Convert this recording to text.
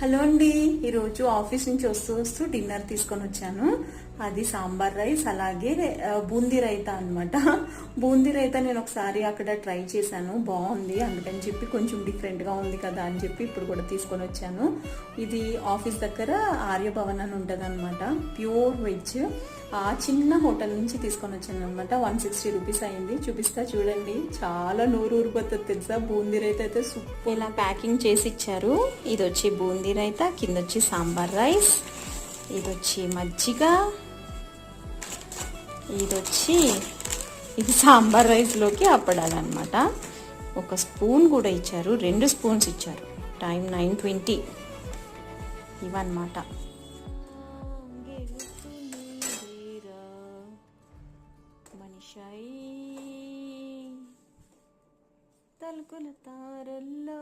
Hello అండి, ఈరోజు office నుంచి వస్తూ వస్తూ డిన్నర్ తీసుకొని వచ్చాను. అది సాంబార్ రైస్, అలాగే బూందీ రైతా అనమాట. బూందీ రైతా నేను ఒకసారి అక్కడ ట్రై చేశాను, బాగుంది. అందుకని చెప్పి కొంచెం డిఫరెంట్గా ఉంది కదా అని చెప్పి ఇప్పుడు కూడా తీసుకొని వచ్చాను. ఇది ఆఫీస్ దగ్గర ఆర్యభవన్ అని ఉంటుంది అనమాట. Pure veg. ఆ చిన్న హోటల్ నుంచి తీసుకొని వచ్చాను అనమాట. 160 రూపీస్ అయింది. చూపిస్తా చూడండి, చాలా నోరు ఊరిపోతుంది తెలుసా. బూందీ రైతా అయితే సూపర్. ఇలా ప్యాకింగ్ చేసి ఇచ్చారు. ఇది వచ్చి బూందీ రైతా, కింద వచ్చి సాంబార్ రైస్, ఇది వచ్చి మజ్జిగ, ఇది సాంబార్ రైస్లోకి అప్పడాలు అనమాట. ఒక స్పూన్ కూడా ఇచ్చారు, 2 స్పూన్స్ ఇచ్చారు. టైం 9:20 ఇవన్నమాట. మనిషై తలుకుల తారల్లో